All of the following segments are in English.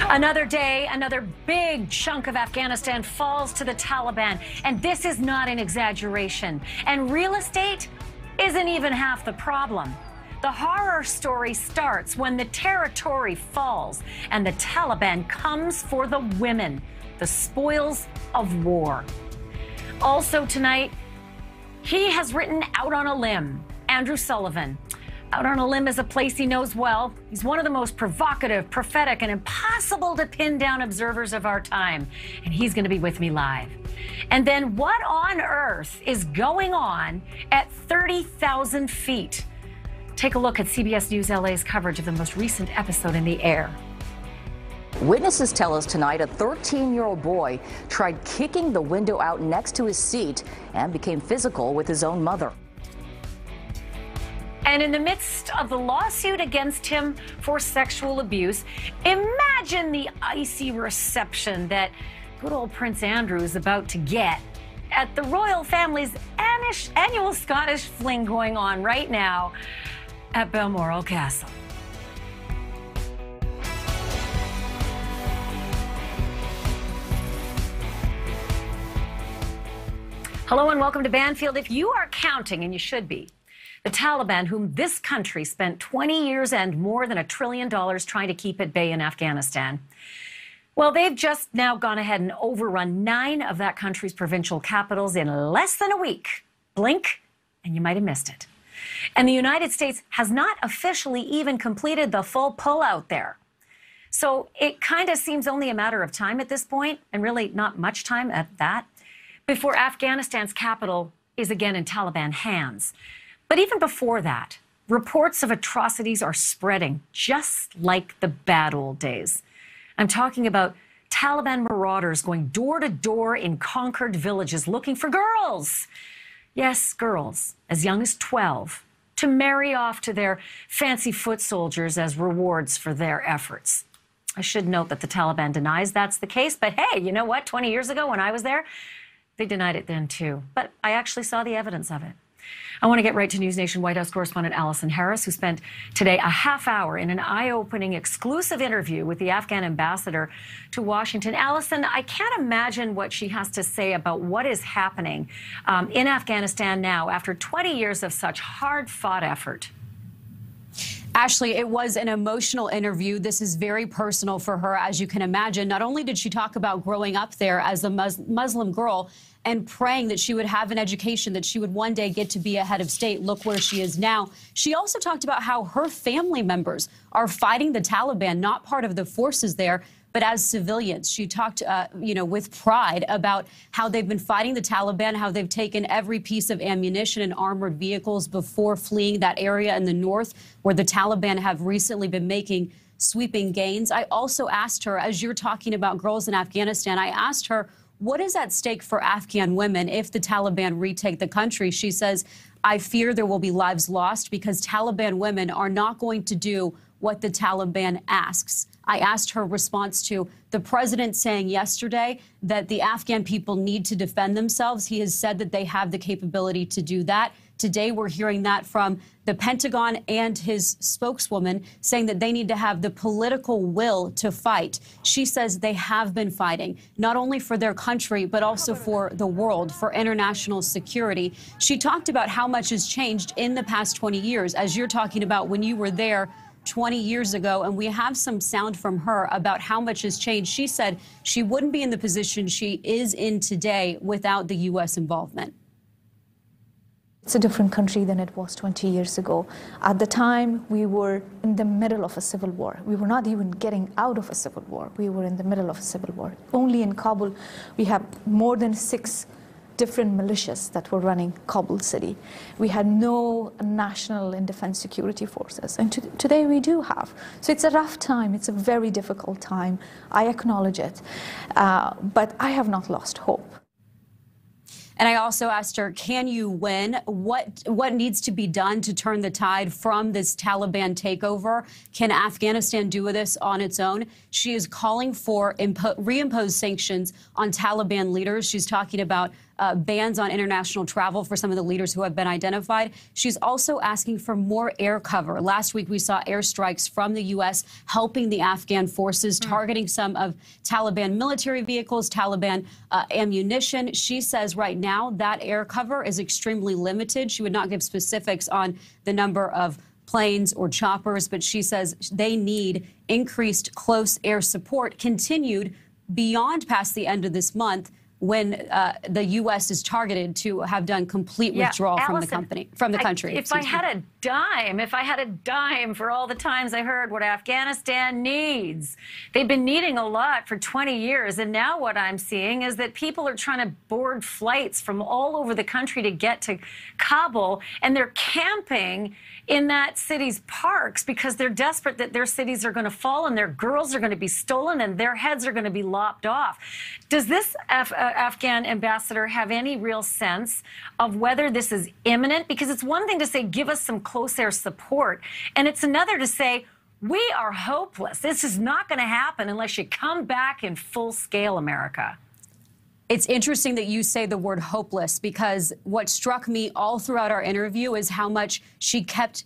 Another day, another big chunk of Afghanistan falls to the Taliban. And this is not an exaggeration. And real estate isn't even half the problem. The horror story starts when the territory falls and the Taliban comes for the women, the spoils of war. Also tonight, he has written Out on a Limb. Andrew Sullivan. Out on a Limb is a place he knows well. He's one of the most provocative, prophetic, and impossible to pin down observers of our time. And he's going to be with me live. And then what on earth is going on at 30,000 feet? Take a look at CBS News LA's coverage of the most recent episode in the air. Witnesses tell us tonight a 13-year-old boy tried kicking the window out next to his seat and became physical with his own mother. And in the midst of the lawsuit against him for sexual abuse, imagine the icy reception that good old Prince Andrew is about to get at the royal family's annual Scottish fling going on right now at Balmoral Castle. Hello and welcome to Banfield. If you are counting, and you should be, the Taliban, whom this country spent 20 years and more than $1 trillion trying to keep at bay in Afghanistan, well, they've just now gone ahead and overrun 9 of that country's provincial capitals in less than a week. Blink, and you might have missed it. And the United States has not officially even completed the full pullout there. So it kind of seems only a matter of time at this point, and really not much time at that, before Afghanistan's capital is again in Taliban hands. But even before that, reports of atrocities are spreading, just like the bad old days. I'm talking about Taliban marauders going door to door in conquered villages looking for girls. Yes, girls as young as 12, to marry off to their fancy foot soldiers as rewards for their efforts. I should note that the Taliban denies that's the case, but hey, you know what? 20 years ago when I was there, they denied it then too. But I actually saw the evidence of it. I want to get right to NewsNation White House correspondent Allison Harris, who spent today a half hour in an eye-opening exclusive interview with the Afghan ambassador to Washington. Allison, I can't imagine what she has to say about what is happening in Afghanistan now after 20 years of such hard-fought effort. Ashley, it was an emotional interview. This is very personal for her, as you can imagine. Not only did she talk about growing up there as a Muslim girl and praying that she would have an education, that she would one day get to be a head of state. Look where she is now. She also talked about how her family members are fighting the Taliban, not part of the forces there, but as civilians. She talked, with pride about how they've been fighting the Taliban, how they've taken every piece of ammunition and armored vehicles before fleeing that area in the north where the Taliban have recently been making sweeping gains. I also asked her, as you're talking about girls in Afghanistan, I asked her, what is at stake for Afghan women if the Taliban retake the country? She says, I fear there will be lives lost because Taliban women are not going to do what the Taliban asks. I asked her response to the president saying yesterday that the Afghan people need to defend themselves. He has said that they have the capability to do that. Today, we're hearing that from the Pentagon and his spokeswoman saying that they need to have the political will to fight. She says they have been fighting, not only for their country, but also for the world, for international security. She talked about how much has changed in the past 20 years, as you're talking about when you were there 20 years ago, and we have some sound from her about how much has changed. She said she wouldn't be in the position she is in today without the U.S. involvement. It's a different country than it was 20 years ago. At the time, we were in the middle of a civil war. We were not even getting out of a civil war. We were in the middle of a civil war. Only in Kabul, we have more than 6 different militias that were running Kabul city. We had no national and defense security forces, and today we do have. So it's a rough time, it's a very difficult time. I acknowledge it, but I have not lost hope. And I also asked her, can you win? What needs to be done to turn the tide from this Taliban takeover? Can Afghanistan do this on its own? She is calling for reimposed sanctions on Taliban leaders. She's talking about bans on international travel for some of the leaders who have been identified. She's also asking for more air cover. Last week, we saw airstrikes from the U.S. helping the Afghan forces, targeting some of Taliban military vehicles, Taliban ammunition. She says right now that air cover is extremely limited. She would not give specifics on the number of planes or choppers, but she says they need increased close air support continued beyond past the end of this month, when the U.S. is targeted to have done complete withdrawal from the country. If I had a dime for all the times I heard what Afghanistan needs, they've been needing a lot for 20 years, and now what I'm seeing is that people are trying to board flights from all over the country to get to Kabul, and they're camping in that city's parks because they're desperate that their cities are going to fall and their girls are going to be stolen and their heads are going to be lopped off. Does this Afghan ambassador have any real sense of whether this is imminent? Because it's one thing to say, give us some close air support, and it's another to say, we are hopeless. This is not going to happen unless you come back in full scale, America. It's interesting that you say the word hopeless, because what struck me all throughout our interview is how much she kept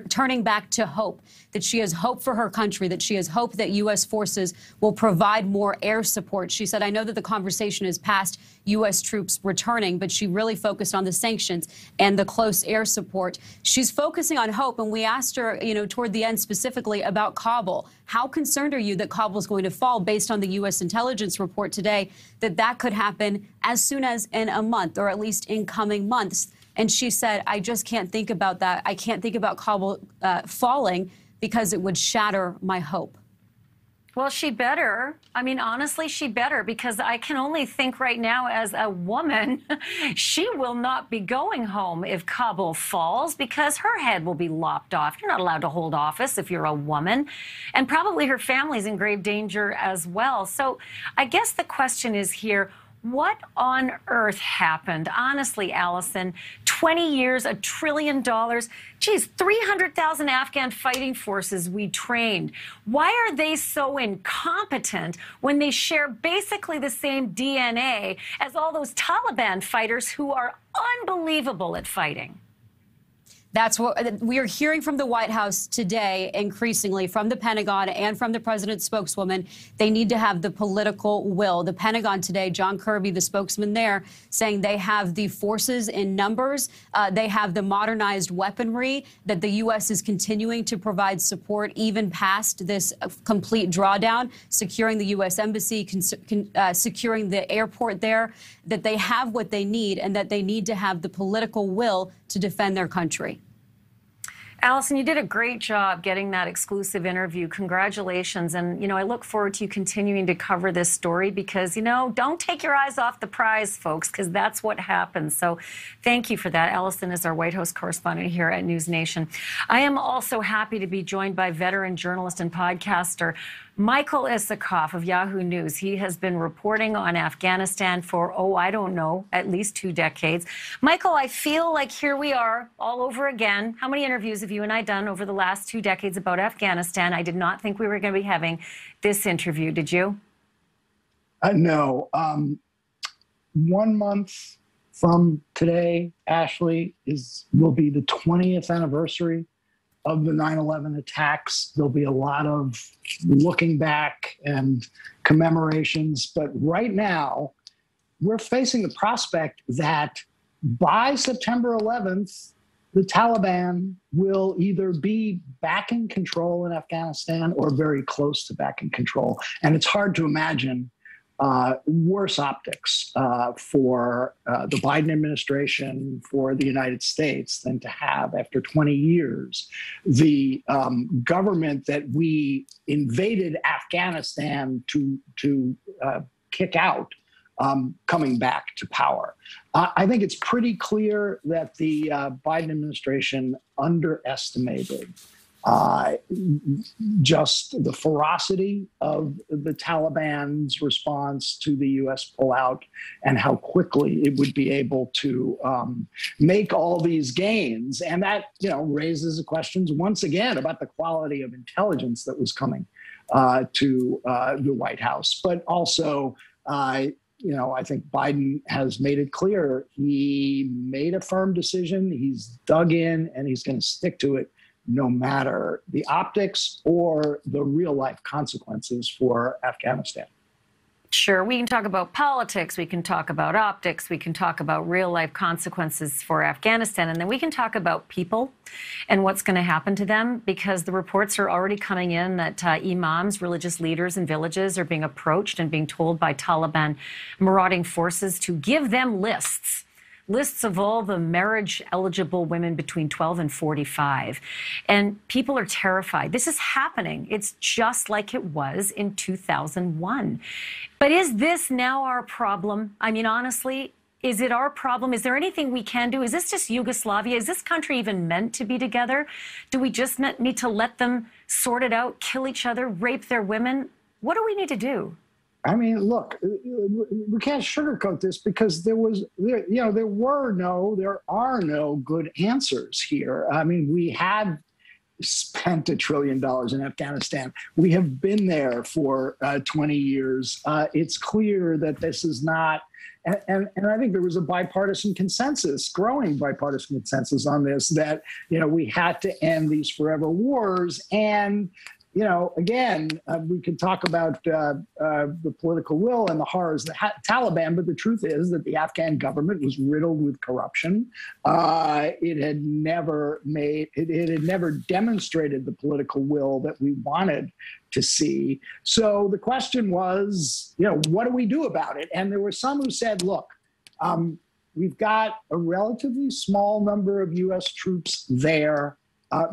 turning back to hope, that she has hope for her country, that she has hope that U.S. forces will provide more air support. She said, I know that the conversation is past U.S. troops returning, but she really focused on the sanctions and the close air support. She's focusing on hope, and we asked her, toward the end specifically about Kabul. How concerned are you that Kabul is going to fall based on the U.S. intelligence report today, that could happen as soon as in a month, or at least in coming months? And she said, I just can't think about that. I can't think about Kabul falling because it would shatter my hope. Well, she better. I mean, honestly, she better, because I can only think right now as a woman, she will not be going home if Kabul falls, because her head will be lopped off. You're not allowed to hold office if you're a woman. And probably her family's in grave danger as well. So I guess the question is here, what on earth happened? Honestly, Allison, 20 years, $1 trillion. Geez, 300,000 Afghan fighting forces we trained. Why are they so incompetent when they share basically the same DNA as all those Taliban fighters who are unbelievable at fighting? That's what we are hearing from the White House today, increasingly from the Pentagon and from the president's spokeswoman. They need to have the political will. The Pentagon today, John Kirby, the spokesman there, saying they have the forces in numbers. They have the modernized weaponry, that the U.S. is continuing to provide support even past this complete drawdown, securing the U.S. embassy, securing the airport there, that they have what they need, and that they need to have the political will to defend their country. Allison, you did a great job getting that exclusive interview. Congratulations. And, I look forward to you continuing to cover this story because, don't take your eyes off the prize, folks, because that's what happens. So thank you for that. Allison is our White House correspondent here at NewsNation. I am also happy to be joined by veteran journalist and podcaster Michael Isikoff of Yahoo News. He has been reporting on Afghanistan for, I don't know, at least 2 decades. Michael, I feel like here we are all over again. How many interviews have you and I done over the last 2 decades about Afghanistan? I did not think we were going to be having this interview. Did you? No. 1 month from today, Ashley, will be the 20th anniversary of the 9/11 attacks. There'll be a lot of looking back and commemorations. But right now, we're facing the prospect that by September 11th, the Taliban will either be back in control in Afghanistan or very close to back in control. And it's hard to imagine worse optics for the Biden administration, for the United States, than to have, after 20 years, the government that we invaded Afghanistan to kick out coming back to power. I think it's pretty clear that the Biden administration underestimated just the ferocity of the Taliban's response to the U.S. pullout and how quickly it would be able to make all these gains. And that, raises the questions once again about the quality of intelligence that was coming to the White House, but also I think Biden has made it clear. He made a firm decision. He's dug in, and he's going to stick to it no matter the optics or the real life consequences for Afghanistan. Sure, we can talk about politics, we can talk about optics, we can talk about real-life consequences for Afghanistan, and then we can talk about people and what's going to happen to them, because the reports are already coming in that imams, religious leaders in villages are being approached and being told by Taliban marauding forces to give them lists of all the marriage-eligible women between 12 and 45. And people are terrified. This is happening. It's just like it was in 2001. But is this now our problem? I mean, honestly, is it our problem? Is there anything we can do? Is this just Yugoslavia? Is this country even meant to be together? Do we just need to let them sort it out, kill each other, rape their women? What do we need to do? I mean, look, we can't sugarcoat this, because there are no good answers here. I mean, we have spent $1 trillion in Afghanistan. We have been there for 20 years. It's clear that this is not, and I think there was a bipartisan consensus, growing bipartisan consensus on this, that, we had to end these forever wars. And again, we could talk about the political will and the horrors of the Taliban, but the truth is that the Afghan government was riddled with corruption. It had never demonstrated the political will that we wanted to see. So the question was, what do we do about it? And there were some who said, look, we've got a relatively small number of U.S. troops there.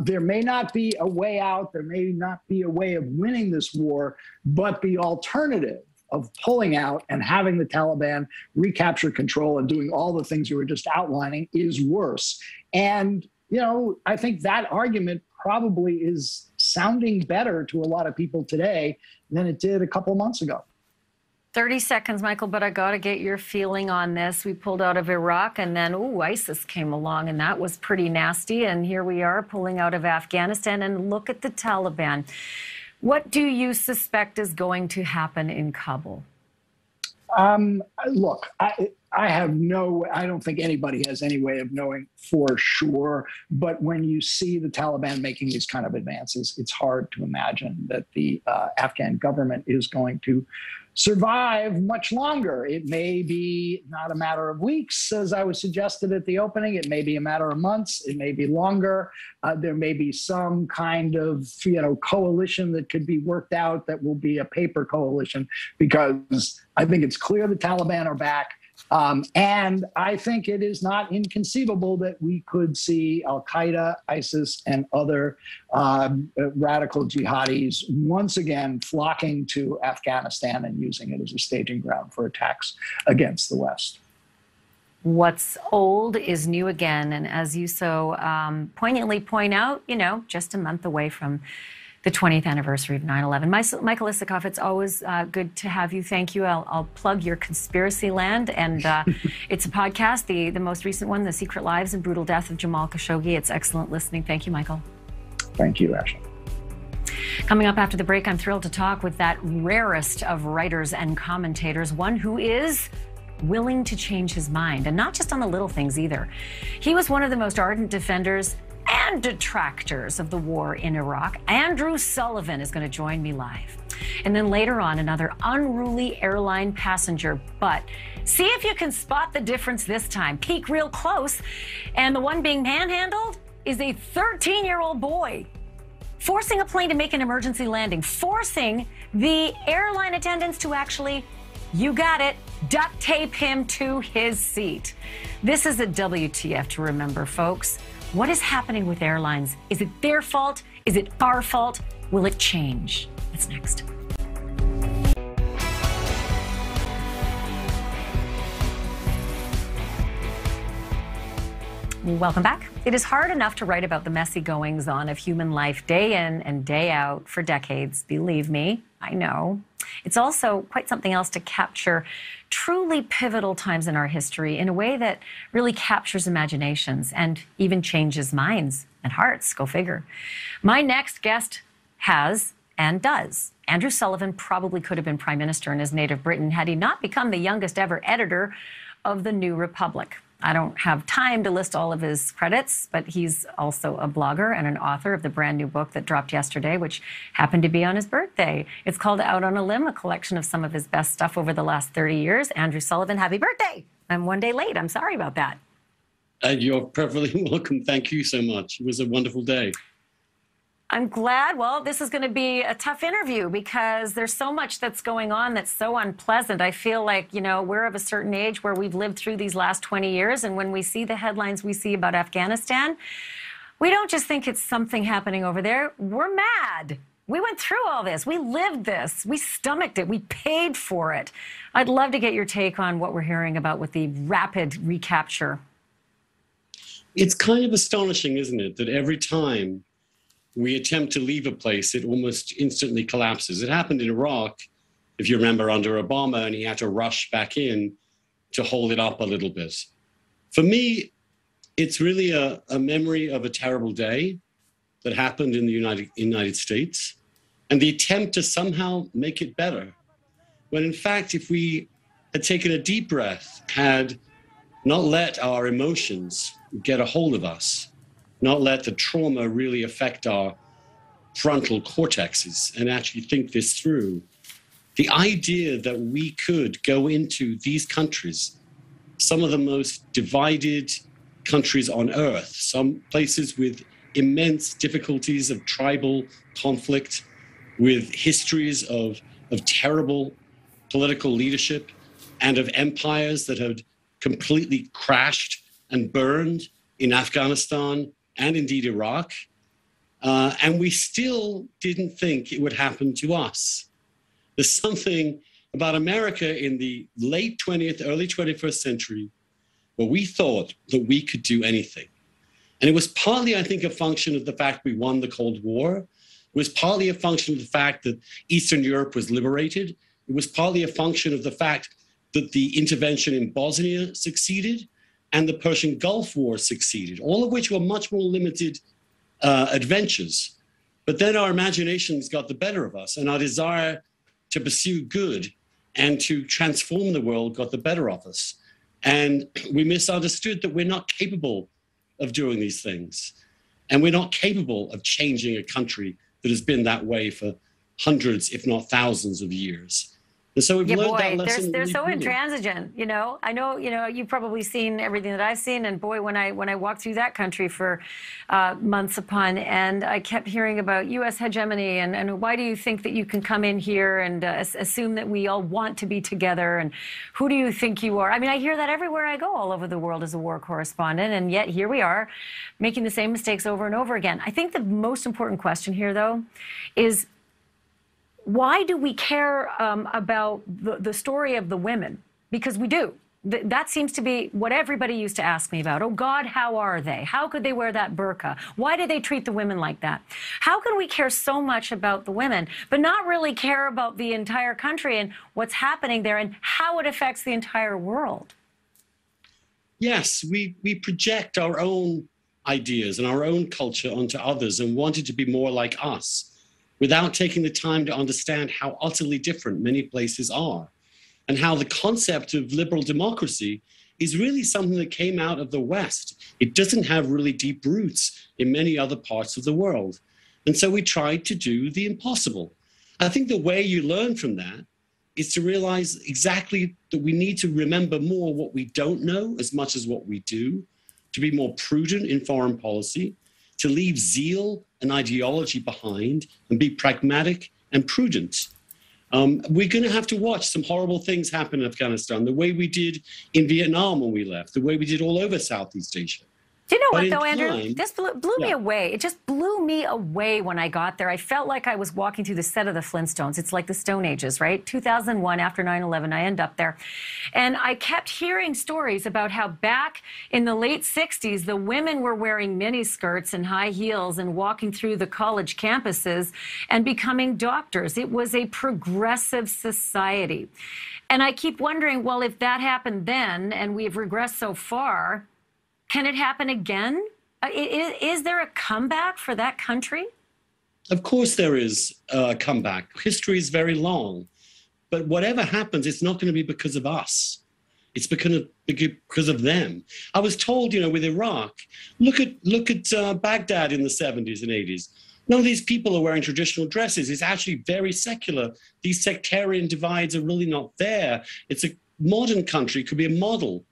There may not be a way out, there may not be a way of winning this war, but the alternative of pulling out and having the Taliban recapture control and doing all the things you were just outlining is worse. And, I think that argument probably is sounding better to a lot of people today than it did a couple of months ago. 30 seconds, Michael, but I got to get your feeling on this. We pulled out of Iraq, and then, ISIS came along, and that was pretty nasty. And here we are pulling out of Afghanistan, and look at the Taliban. What do you suspect is going to happen in Kabul? Look, I don't think anybody has any way of knowing for sure. But when you see the Taliban making these kind of advances, it's hard to imagine that the Afghan government is going to survive much longer. It may be not a matter of weeks, as I was suggested at the opening. It may be a matter of months. It may be longer. There may be some kind of, coalition that could be worked out that will be a paper coalition, because I think it's clear the Taliban are back. And I think it is not inconceivable that we could see al-Qaeda, ISIS, and other radical jihadis once again flocking to Afghanistan and using it as a staging ground for attacks against the West. What's old is new again. And as you so poignantly point out, just a month away from the 20th anniversary of 9/11. Michael Isikoff, it's always good to have you. Thank you. I'll plug your Conspiracy Land, and it's a podcast, the most recent one, The Secret Lives and Brutal Death of Jamal Khashoggi. It's excellent listening. Thank you, Michael. Thank you, Ashley. Coming up after the break, I'm thrilled to talk with that rarest of writers and commentators, one who is willing to change his mind, and not just on the little things either. He was one of the most ardent defenders and detractors of the war in Iraq. Andrew Sullivan is going to join me live. And then later on, another unruly airline passenger. But see if you can spot the difference this time. Peek real close. And the one being manhandled is a 13-year-old boy, forcing a plane to make an emergency landing, forcing the airline attendants to actually, you got it, duct tape him to his seat. This is a WTF to remember, folks. What is happening with airlines? Is it their fault? Is it our fault? Will it change? That's next. Welcome back. It is hard enough to write about the messy goings-on of human life day in and day out for decades. Believe me, I know. It's also quite something else to capture truly pivotal times in our history in a way that really captures imaginations and even changes minds and hearts. Go figure. My next guest has and does. Andrew Sullivan probably could have been prime minister in his native Britain had he not become the youngest ever editor of the New Republic. I don't have time to list all of his credits, but he's also a blogger and an author of the brand new book that dropped yesterday, which happened to be on his birthday. It's called Out on a Limb, a collection of some of his best stuff over the last 30 years. Andrew Sullivan, happy birthday. I'm one day late. I'm sorry about that. You're perfectly welcome. Thank you so much. It was a wonderful day. I'm glad. Well, this is going to be a tough interview because there's so much that's going on that's so unpleasant. I feel like, you know, we're of a certain age where we've lived through these last 20 years. And when we see the headlines we see about Afghanistan, we don't just think it's something happening over there. We're mad. We went through all this. We lived this. We stomached it. We paid for it. I'd love to get your take on what we're hearing about with the rapid recapture. It's kind of astonishing, isn't it, that every time we attempt to leave a place, it almost instantly collapses. It happened in Iraq, if you remember, under Obama, and he had to rush back in to hold it up a little bit. For me, it's really a memory of a terrible day that happened in the United States and the attempt to somehow make it better. When in fact, if we had taken a deep breath, had not let our emotions get a hold of us, not let the trauma really affect our frontal cortexes and actually think this through. The idea that we could go into these countries, some of the most divided countries on earth, some places with immense difficulties of tribal conflict, with histories of terrible political leadership and of empires that had completely crashed and burned in Afghanistan and indeed Iraq, and we still didn't think it would happen to us. There's something about America in the late 20th, early 21st century where we thought that we could do anything. And it was partly, I think, a function of the fact we won the Cold War. It was partly a function of the fact that Eastern Europe was liberated. It was partly a function of the fact that the intervention in Bosnia succeeded and the Persian Gulf War succeeded, all of which were much more limited adventures. But then our imaginations got the better of us, and our desire to pursue good and to transform the world got the better of us. And we misunderstood that we're not capable of doing these things. And we're not capable of changing a country that has been that way for hundreds, if not thousands of years. And so we've learned that lesson. They're so intransigent, you know. I know, you know, you've probably seen everything that I've seen, and boy, when I walked through that country for months upon, and I kept hearing about U.S. hegemony, and why do you think that you can come in here and assume that we all want to be together, and who do you think you are? I mean, I hear that everywhere I go all over the world as a war correspondent, and yet here we are making the same mistakes over and over again. I think the most important question here, though, is why do we care about the story of the women? Because we do. That seems to be what everybody used to ask me about. Oh, God, how are they? How could they wear that burqa? Why do they treat the women like that? How can we care so much about the women, but not really care about the entire country and what's happening there and how it affects the entire world? Yes, we project our own ideas and our own culture onto others and want it to be more like us, without taking the time to understand how utterly different many places are, and how the concept of liberal democracy is really something that came out of the West. It doesn't have really deep roots in many other parts of the world. And so we tried to do the impossible. I think the way you learn from that is to realize exactly that we need to remember more what we don't know as much as what we do, to be more prudent in foreign policy, to leave zeal and ideology behind and be pragmatic and prudent. We're going to have to watch some horrible things happen in Afghanistan, the way we did in Vietnam when we left, the way we did all over Southeast Asia. Do you know what, though, Andrew? This blew me away. It just blew me away when I got there. I felt like I was walking through the set of the Flintstones. It's like the Stone Ages, right? 2001, after 9/11, I end up there. And I kept hearing stories about how back in the late 60s, the women were wearing miniskirts and high heels and walking through the college campuses and becoming doctors. It was a progressive society. And I keep wondering, well, if that happened then and we've regressed so far, can it happen again? Is there a comeback for that country? Of course there is a comeback. History is very long. But whatever happens, it's not going to be because of us. It's because of them. I was told, with Iraq, look at Baghdad in the 70s and 80s. None of these people are wearing traditional dresses. It's actually very secular. These sectarian divides are really not there. It's a modern country, could be a model.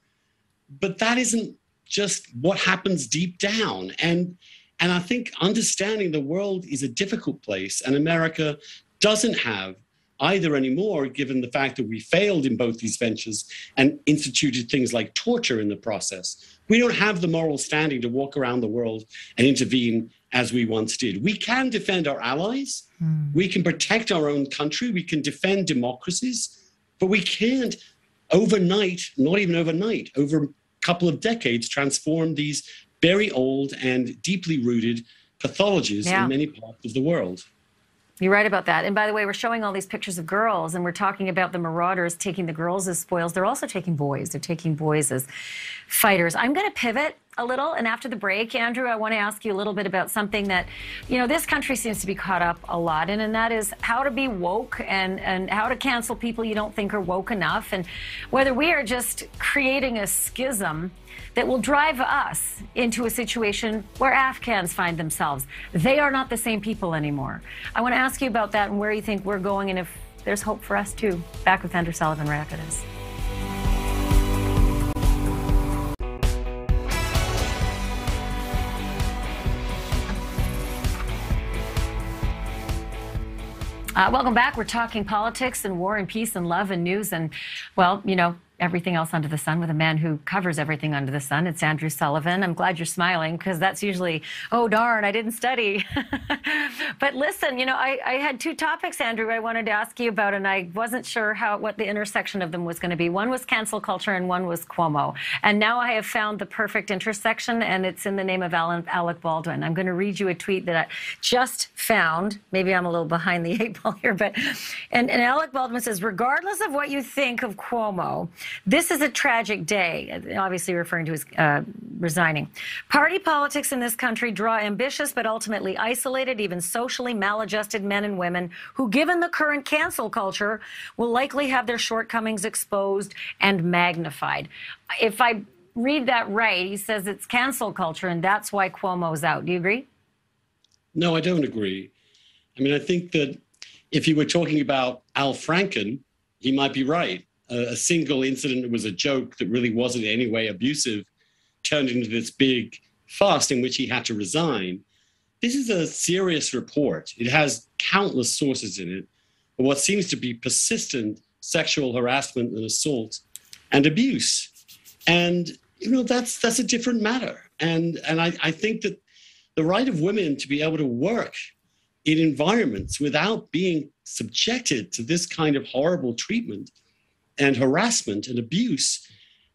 But that isn't just what happens deep down. And I think understanding the world is a difficult place, and America doesn't have either anymore, given the fact that we failed in both these ventures and instituted things like torture in the process. We don't have the moral standing to walk around the world and intervene as we once did. We can defend our allies. We can protect our own country. We can defend democracies, but we can't overnight, not even overnight, over a couple of decades, transform these very old and deeply rooted pathologies in many parts of the world. You're right about that. And by the way, we're showing all these pictures of girls, and we're talking about the marauders taking the girls as spoils. They're also taking boys. They're taking boys as fighters. I'm going to pivot a little, and after the break, Andrew, I want to ask you a little bit about something that, this country seems to be caught up a lot in, and that is how to be woke and how to cancel people you don't think are woke enough, and whether we are just creating a schism that will drive us into a situation where Afghans find themselves. They are not the same people anymore. I want to ask you about that and where you think we're going and if there's hope for us too. Back with Andrew Sullivan right after this. Welcome back. We're talking politics and war and peace and love and news and, well, everything else under the sun with a man who covers everything under the sun. It's Andrew Sullivan. I'm glad you're smiling because that's usually, oh, darn, I didn't study. But listen, I had two topics, Andrew, I wanted to ask you about, and I wasn't sure what the intersection of them was going to be. One was cancel culture and one was Cuomo. And now I have found the perfect intersection, and it's in the name of Alec Baldwin. I'm going to read you a tweet that I just found. Maybe I'm a little behind the eight ball here, but and Alec Baldwin says, regardless of what you think of Cuomo, this is a tragic day, obviously referring to his resigning. Party politics in this country draw ambitious but ultimately isolated, even socially maladjusted men and women who, given the current cancel culture, will likely have their shortcomings exposed and magnified. If I read that right, he says it's cancel culture and that's why Cuomo's out. Do you agree? No, I don't agree. I mean, I think that if you were talking about Al Franken, he might be right. A single incident that was a joke that really wasn't in any way abusive turned into this big fuss in which he had to resign. This is a serious report. It has countless sources in it of what seems to be persistent sexual harassment and assault and abuse. And, that's a different matter. And I think that the right of women to be able to work in environments without being subjected to this kind of horrible treatment and harassment and abuse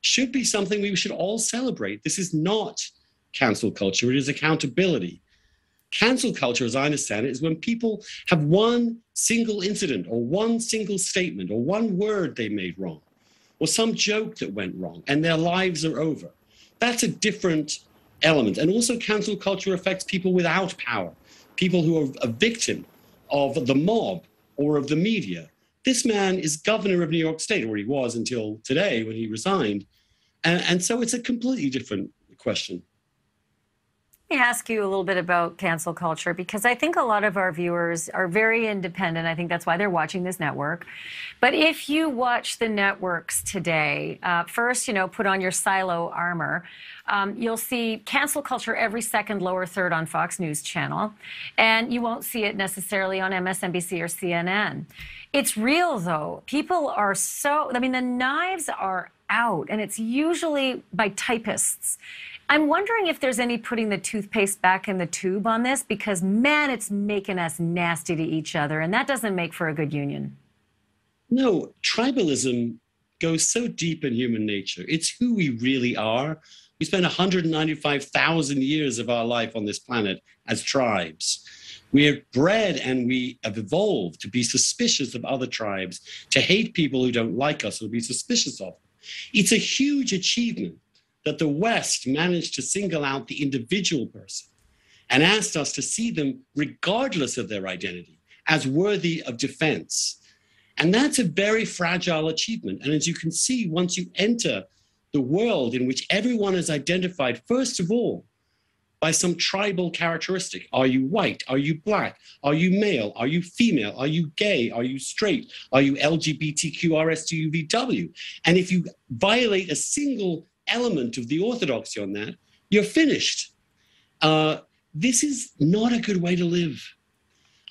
should be something we should all celebrate. This is not cancel culture. It is accountability. Cancel culture, as I understand it, is when people have one single incident or one single statement or one word they made wrong or some joke that went wrong and their lives are over. That's a different element. And also cancel culture affects people without power, people who are a victim of the mob or of the media. This man is governor of New York State, or he was until today when he resigned. And so it's a completely different question. Let me ask you a little bit about cancel culture, because I think a lot of our viewers are very independent. I think that's why they're watching this network. But if you watch the networks today, first, put on your silo armor. You'll see cancel culture every second, lower third on Fox News Channel. And you won't see it necessarily on MSNBC or CNN. It's real, though. People are the knives are out, and it's usually by typists. I'm wondering if there's any putting the toothpaste back in the tube on this, because, man, it's making us nasty to each other, and that doesn't make for a good union. No, tribalism goes so deep in human nature. It's who we really are. We spend 195,000 years of our life on this planet as tribes. We are bred and we have evolved to be suspicious of other tribes, to hate people who don't like us or be suspicious of them. It's a huge achievement that the West managed to single out the individual person and asked us to see them regardless of their identity as worthy of defense. And that's a very fragile achievement. And as you can see, once you enter the world in which everyone is identified, first of all, by some tribal characteristic. Are you white? Are you black? Are you male? Are you female? Are you gay? Are you straight? Are you LGBTQRSTUVW? And if you violate a single element of the orthodoxy on that, you're finished. This is not a good way to live.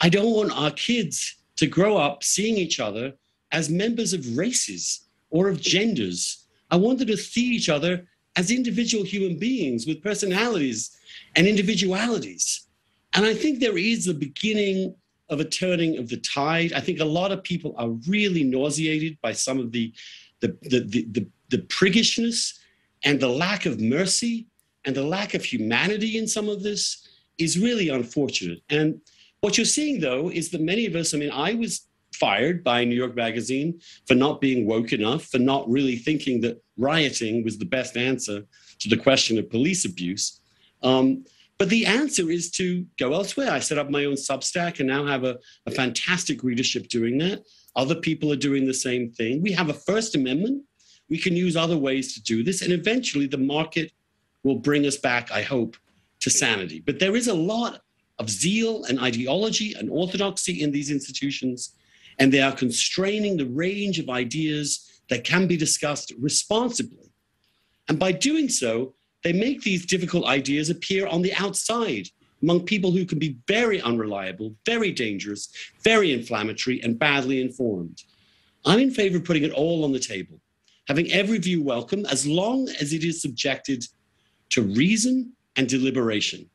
I don't want our kids to grow up seeing each other as members of races or of genders. I want them to see each other as individual human beings with personalities and individualities. And I think there is the beginning of a turning of the tide. I think a lot of people are really nauseated by some of the priggishness and the lack of mercy and the lack of humanity in some of this is really unfortunate. And what you're seeing, though, is that many of us, I mean, I was fired by New York Magazine for not being woke enough, for not really thinking that rioting was the best answer to the question of police abuse. But the answer is to go elsewhere. I set up my own Substack and now have a fantastic readership doing that. Other people are doing the same thing. We have a First Amendment. We can use other ways to do this. And eventually the market will bring us back, I hope, to sanity. But there is a lot of zeal and ideology and orthodoxy in these institutions, and they are constraining the range of ideas that can be discussed responsibly. And by doing so, they make these difficult ideas appear on the outside among people who can be very unreliable, very dangerous, very inflammatory, and badly informed. I'm in favor of putting it all on the table, having every view welcome as long as it is subjected to reason and deliberation.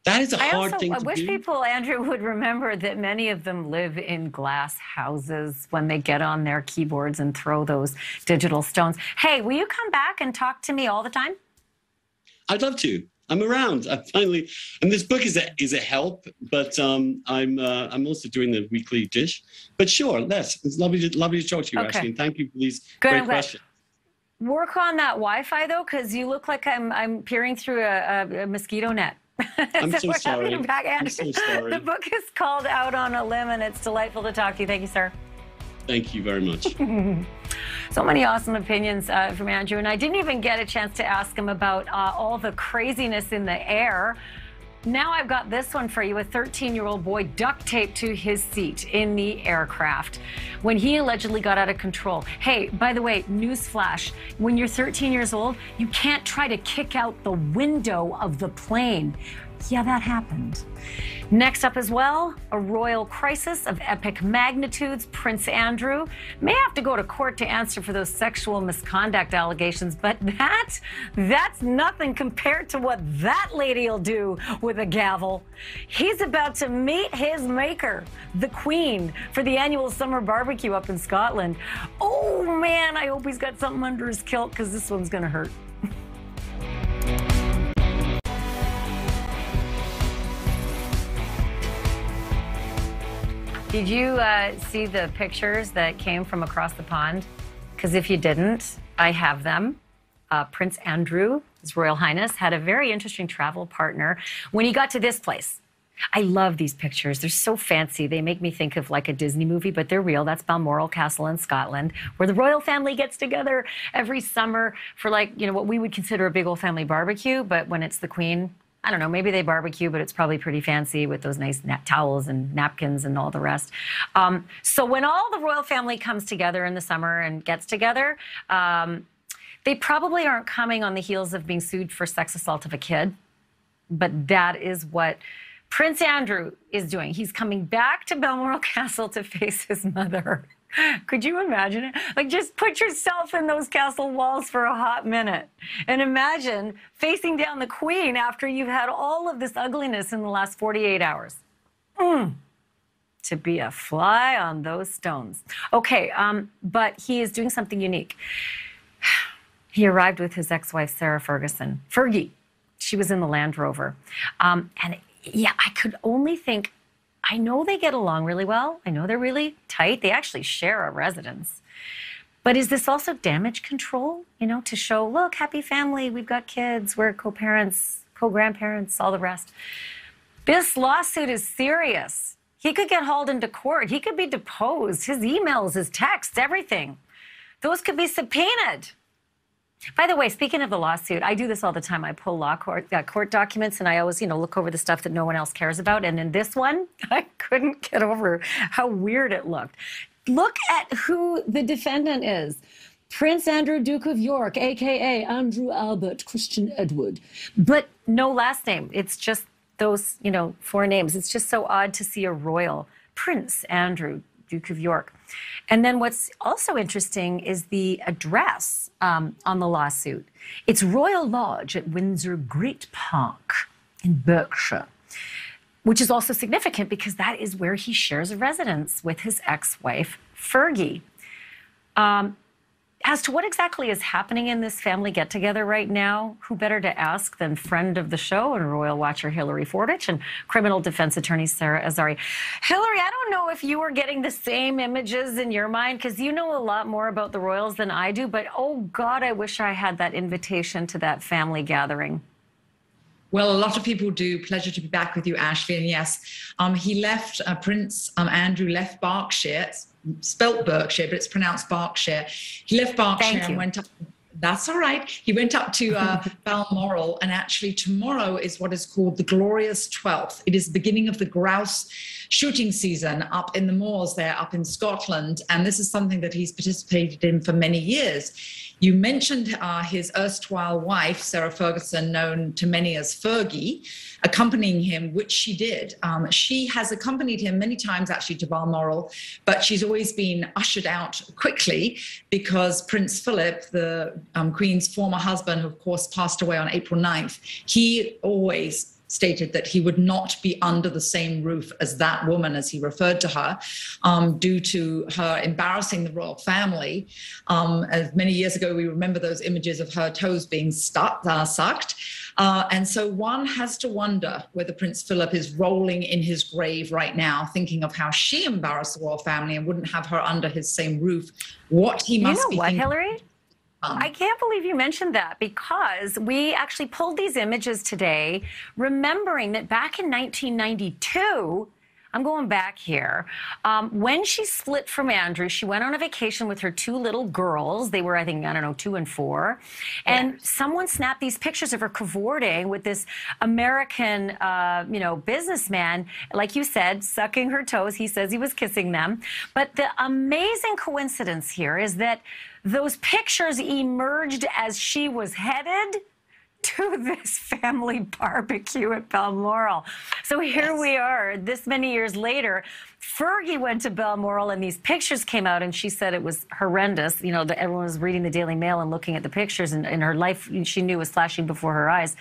That is a hard thing to do. I wish people, Andrew, would remember that many of them live in glass houses when they get on their keyboards and throw those digital stones. Hey, will you come back and talk to me all the time? I'd love to. I'm around. I finally, and this book is a help, but I'm also doing the weekly dish. But sure, it's lovely to talk to you, Ashley, and thank you for these great questions. Work on that Wi-Fi though, because you look like I'm peering through a mosquito net. I'm so sorry. I'm so sorry. The book is called Out on a Limb, and it's delightful to talk to you. Thank you, sir. Thank you very much. So many awesome opinions from Andrew, and I didn't even get a chance to ask him about all the craziness in the air. Now I've got this one for you. A 13-year-old boy duct taped to his seat in the aircraft when he allegedly got out of control. Hey, by the way, newsflash, when you're 13 years old, you can't try to kick out the window of the plane. Yeah, that happened. Next up as well, a royal crisis of epic magnitudes. Prince Andrew may have to go to court to answer for those sexual misconduct allegations, but that's nothing compared to what that lady will do with a gavel. He's about to meet his maker, the Queen, for the annual summer barbecue up in Scotland. Oh man, I hope he's got something under his kilt, because this one's gonna hurt. Did you see the pictures that came from across the pond? Because if you didn't, I have them. Prince Andrew, His Royal Highness, had a very interesting travel partner when he got to this place. I love these pictures. They're so fancy. They make me think of like a Disney movie, but they're real. That's Balmoral Castle in Scotland, where the royal family gets together every summer for what we would consider a big old family barbecue. But when it's the Queen, I don't know, maybe they barbecue, but it's probably pretty fancy with those nice towels and napkins and all the rest. So when all the royal family comes together in the summer and gets together, they probably aren't coming on the heels of being sued for sex assault of a kid. But that is what Prince Andrew is doing. He's coming back to Balmoral Castle to face his mother. Could you imagine it? Like, just put yourself in those castle walls for a hot minute and imagine facing down the Queen after you've had all of this ugliness in the last 48 hours. To be a fly on those stones. Okay, but he is doing something unique. He arrived with his ex-wife, Sarah Ferguson. Fergie. She was in the Land Rover. And yeah, I could only think, I know they get along really well. I know they're really tight. They actually share a residence. But is this also damage control? To show, look, happy family, we've got kids, we're co-parents, co-grandparents, all the rest. This lawsuit is serious. He could get hauled into court. He could be deposed. His emails, his texts, everything. Those could be subpoenaed. By the way, speaking of the lawsuit, I do this all the time. I pull court documents, and I always, look over the stuff that no one else cares about. And in this one, I couldn't get over how weird it looked. Look at who the defendant is. Prince Andrew, Duke of York, a.k.a. Andrew Albert Christian Edward. But no last name. It's just those, 4 names. It's just so odd to see a royal. Prince Andrew, Duke of York. And then what's also interesting is the address on the lawsuit. It's Royal Lodge at Windsor Great Park in Berkshire, which is also significant because that is where he shares a residence with his ex-wife, Fergie. As to what exactly is happening in this family get-together right now, who better to ask than friend of the show and royal watcher HILARY FORDWICH and criminal defense attorney SARA AZARI. HILARY, I don't know if you were getting the same images in your mind, because you know a lot more about the royals than I do, but oh God, I wish I had that invitation to that family gathering. Well, a lot of people do. Pleasure to be back with you, Ashley. And yes, he left, Prince Andrew left Berkshire. It's spelt Berkshire, but it's pronounced Berkshire. He left Berkshire and went up. That's all right. He went up to Balmoral, and actually tomorrow is what is called the Glorious 12th. It is the beginning of the grouse shooting season up in the moors there, up in Scotland, and this is something that he's participated in for many years. You mentioned his erstwhile wife, Sarah Ferguson, known to many as Fergie, accompanying him, which she did. She has accompanied him many times, actually, to Balmoral, but she's always been ushered out quickly because Prince Philip, the Queen's former husband, who of course passed away on April 9th, he always stated that he would not be under the same roof as that woman, as he referred to her, due to her embarrassing the royal family. As many years ago, we remember those images of her toes being sucked. And so one has to wonder whether Prince Philip is rolling in his grave right now, thinking of how she embarrassed the royal family and wouldn't have her under his same roof. What he must be thinking. HILARY? I can't believe you mentioned that, because we actually pulled these images today, remembering that back in 1992, I'm going back here, when she split from Andrew, she went on a vacation with her 2 little girls. They were, I think, 2 and 4. And someone snapped these pictures of her cavorting with this American, businessman, like you said, sucking her toes. He says he was kissing them. But the amazing coincidence here is that those pictures emerged as she was headed to this family barbecue at Balmoral. So here we are, this many years later. Fergie went to Balmoral, and these pictures came out, and she said it was horrendous. Everyone was reading the Daily Mail and looking at the pictures, and her life, she knew, was flashing before her eyes.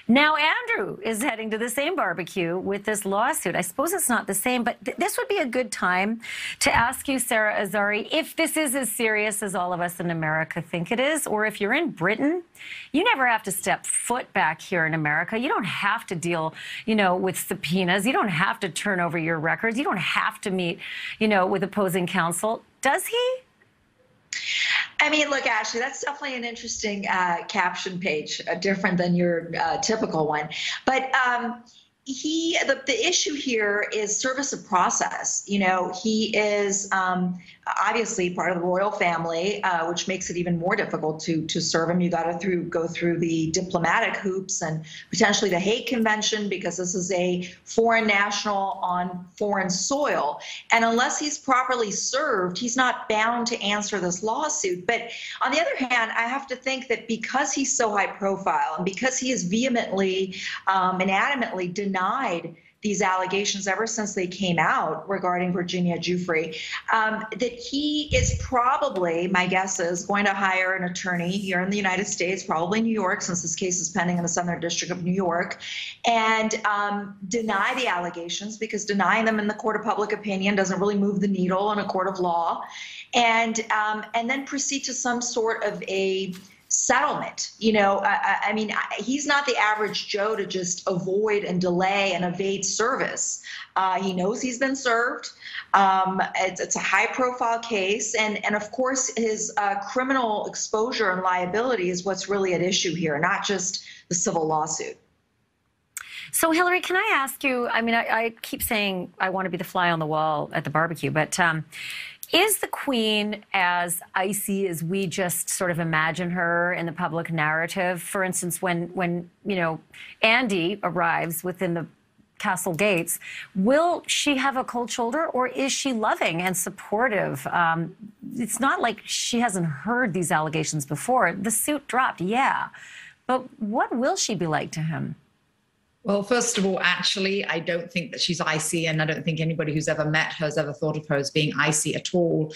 Now Andrew is heading to the same barbecue with this lawsuit. I suppose it's not the same, but this would be a good time to ask you, SARA AZARI, if this is as serious as all of us in America think it is, or if you're in Britain, you never have to step foot back here in America. You don't have to deal, with subpoenas. You don't have to turn over your records. You don't have to meet, with opposing counsel. Does he? I mean, look, Ashley, that's definitely an interesting caption page, different than your typical one. But the issue here is service of process. He is obviously part of the royal family, which makes it even more difficult to serve him. You got to go through the diplomatic hoops and potentially the Hague Convention, because this is a foreign national on foreign soil. And unless he's properly served, he's not bound to answer this lawsuit. But on the other hand, I have to think that because he's so high profile and because he has vehemently and adamantly denied these allegations ever since they came out regarding Virginia Giuffre, that he is probably, my guess is, going to hire an attorney here in the United States, probably New York, since this case is pending in the Southern District of New York, and deny the allegations, because denying them in the court of public opinion doesn't really move the needle in a court of law, and then proceed to some sort of a settlement. I mean, he's not the average Joe to just avoid and delay and evade service. He knows he's been served. It's a high-profile case, and of course, his criminal exposure and liability is what's really at issue here, not just the civil lawsuit. So, Hillary, can I ask you, I mean, I keep saying I want to be the fly on the wall at the barbecue, but is the Queen as icy as we just sort of imagine her in the public narrative? For instance, when you know, Andy arrives within the castle gates, will she have a cold shoulder, or is she loving and supportive? It's not like she hasn't heard these allegations before. The suit dropped, yeah. But what will she be like to him? Well, first of all, actually, I don't think that she's icy, and I don't think anybody who's ever met her has ever thought of her as being icy at all.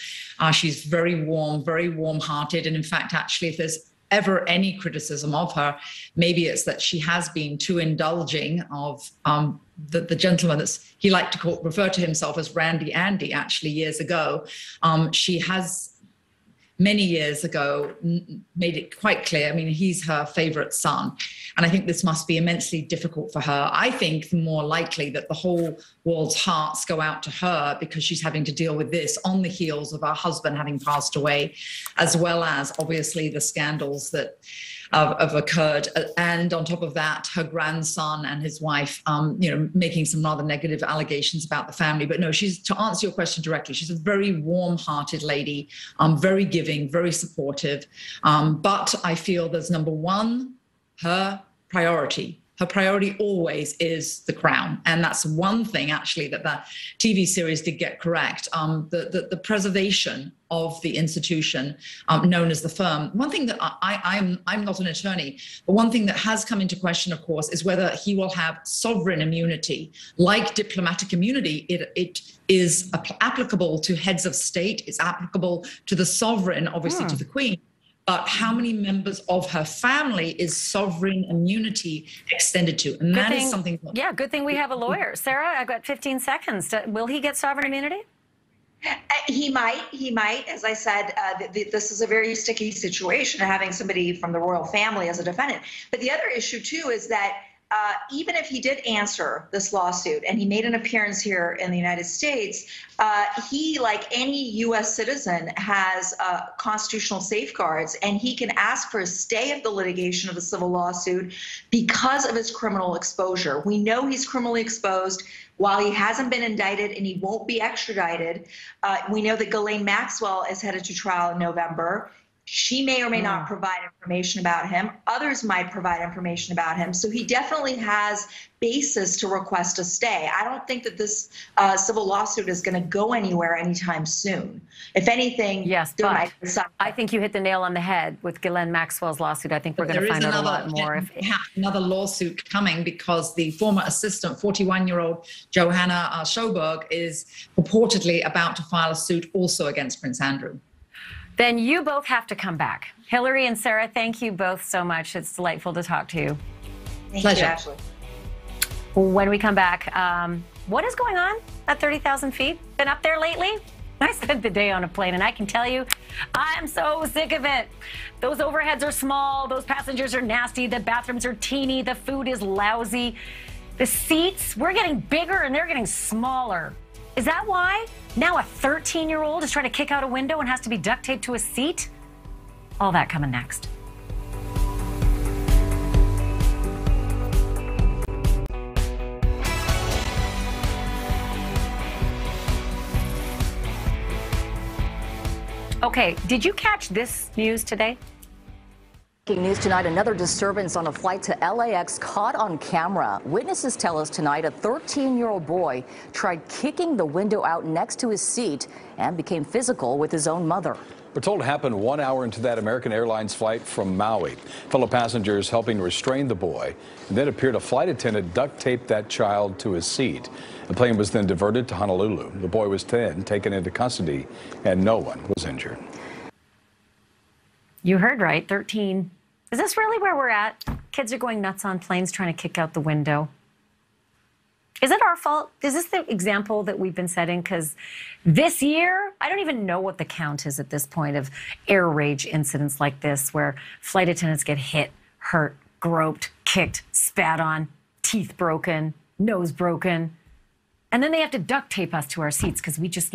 She's very warm-hearted, and in fact, actually, if there's ever any criticism of her, maybe it's that she has been too indulging of the gentleman that's he liked to refer to himself as Randy Andy. Actually, years ago, she has many years ago made it quite clear. I mean, he's her favorite son. And I think this must be immensely difficult for her. I think more likely that the whole world's hearts go out to her because she's having to deal with this on the heels of her husband having passed away, as well as obviously the scandals that have occurred. And on top of that, her grandson and his wife, making some rather negative allegations about the family. But no, to answer your question directly, she's a very warm-hearted lady, very giving, very supportive. But I feel there's number one, her priority. Her priority always is the crown. And that's one thing, actually, that the TV series did get correct, the preservation of the institution known as the firm. One thing that I'm not an attorney, but one thing that has come into question, of course, is whether he will have sovereign immunity. Like diplomatic immunity, it is applicable to heads of state. It's applicable to the sovereign, obviously to the Queen. But how many members of her family is sovereign immunity extended to? And that is something. Yeah, good thing we have a lawyer. Sarah, I've got 15 seconds. Will he get sovereign immunity? He might. As I said, this is a very sticky situation, having somebody from the royal family as a defendant. But the other issue, too, is that even if he did answer this lawsuit and he made an appearance here in the United States, he, like any U.S. citizen, has constitutional safeguards, and he can ask for a stay of the litigation of the civil lawsuit because of his criminal exposure. We know he's criminally exposed. While he hasn't been indicted and he won't be extradited, we know that Ghislaine Maxwell is headed to trial in November. She may or may not provide information about him. Others might provide information about him. So he definitely has basis to request a stay. I don't think that this civil lawsuit is going to go anywhere anytime soon. If anything, yes, but I think you hit the nail on the head with Ghislaine Maxwell's lawsuit. I think we're going to find out a lot more. Another lawsuit coming because the former assistant, 41-year-old Johanna Schoberg, is purportedly about to file a suit also against Prince Andrew. Then you both have to come back. Hillary and Sarah, thank you both so much. It's delightful to talk to you. Thank you, Ashley. When we come back, what is going on at 30,000 feet? Been up there lately? I spent the day on a plane, and I can tell you, I'm so sick of it. Those overheads are small. Those passengers are nasty. The bathrooms are teeny. The food is lousy. The seats, we're getting bigger, and they're getting smaller. Is that why now a 13-year-old is trying to kick out a window and has to be duct taped to a seat? All that coming next. Okay, did you catch this news today? Breaking news tonight, another disturbance on a flight to LAX caught on camera. Witnesses tell us tonight a 13-year-old boy tried kicking the window out next to his seat and became physical with his own mother. We're told it happened 1 hour into that American Airlines flight from Maui. Fellow passengers helping restrain the boy, and then appeared a flight attendant duct taped that child to his seat. The plane was then diverted to Honolulu. The boy was then taken into custody, and no one was injured. You heard right, 13. Is this really where we're at? Kids are going nuts on planes trying to kick out the window. Is it our fault? Is this the example that we've been setting? Because this year, I don't even know what the count is at this point of air rage incidents like this, where flight attendants get hit, hurt, groped, kicked, spat on, teeth broken, nose broken. And then they have to duct tape us to our seats because we just,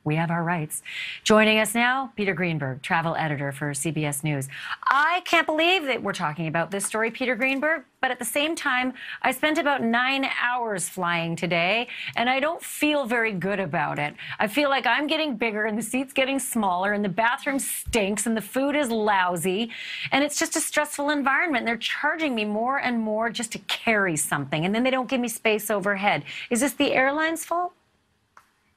we have our rights. Joining us now, Peter Greenberg, travel editor for CBS News. I can't believe that we're talking about this story, Peter Greenberg, but at the same time, I spent about 9 hours flying today, and I don't feel very good about it. I feel like I'm getting bigger, and the seat's getting smaller, and the bathroom stinks, and the food is lousy, and it's just a stressful environment. They're charging me more and more just to carry something, and then they don't give me space overhead. Is this the airline's fault?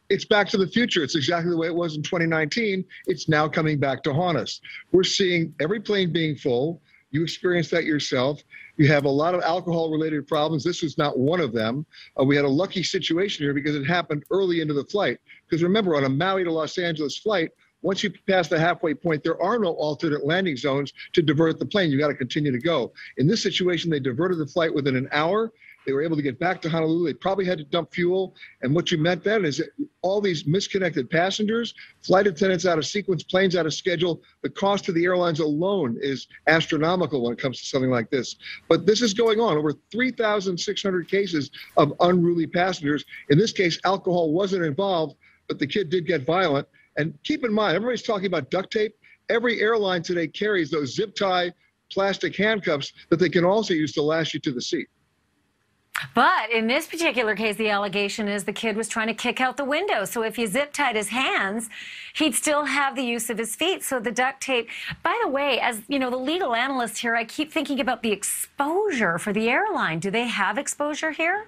It's back to the future. It's exactly the way it was in 2019. It's now coming back to haunt us. We're seeing every plane being full. You experienced that yourself. You have a lot of alcohol-related problems. This is not one of them. We had a lucky situation here because it happened early into the flight. Because remember, on a Maui to Los Angeles flight, once you pass the halfway point, there are no alternate landing zones to divert the plane. You got to continue to go. In this situation, they diverted the flight within an hour. They were able to get back to Honolulu. They probably had to dump fuel. And what you meant then is that all these misconnected passengers, flight attendants out of sequence, planes out of schedule, the cost to the airlines alone is astronomical when it comes to something like this. But this is going on. Over 3,600 cases of unruly passengers. In this case, alcohol wasn't involved, but the kid did get violent. And keep in mind, everybody's talking about duct tape. Every airline today carries those zip tie plastic handcuffs that they can also use to lash you to the seat. But in this particular case, the allegation is the kid was trying to kick out the window. So if you zip tied his hands, he'd still have the use of his feet. So the duct tape, by the way, as you know, the legal analyst here, I keep thinking about the exposure for the airline. Do they have exposure here?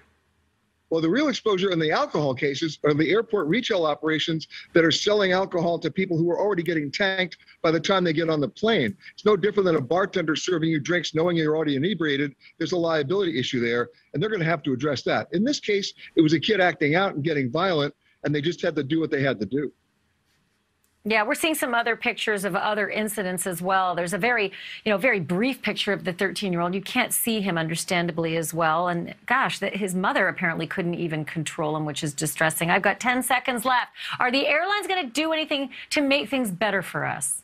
Well, the real exposure in the alcohol cases are the airport retail operations that are selling alcohol to people who are already getting tanked by the time they get on the plane. It's no different than a bartender serving you drinks knowing you're already inebriated. There's a liability issue there, and they're going to have to address that. In this case, it was a kid acting out and getting violent, and they just had to do what they had to do. Yeah, we're seeing some other pictures of other incidents as well. There's a very brief picture of the 13-year-old. You can't see him, understandably, as well. And gosh, his mother apparently couldn't even control him, which is distressing. I've got 10 seconds left. Are the airlines going to do anything to make things better for us?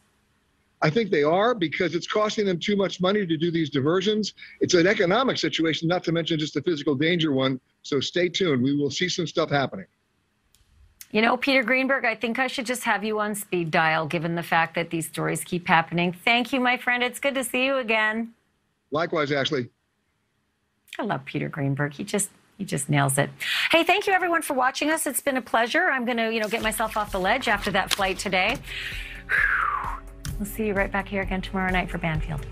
I think they are, because it's costing them too much money to do these diversions. It's an economic situation, not to mention just a physical danger one. So stay tuned. We will see some stuff happening. You know, Peter Greenberg, I think I should just have you on speed dial, given the fact that these stories keep happening. Thank you, my friend. It's good to see you again. Likewise, Ashley. I love Peter Greenberg. He just nails it. Hey, thank you, everyone, for watching us. It's been a pleasure. I'm going to, get myself off the ledge after that flight today. We'll see you right back here again tomorrow night for Banfield.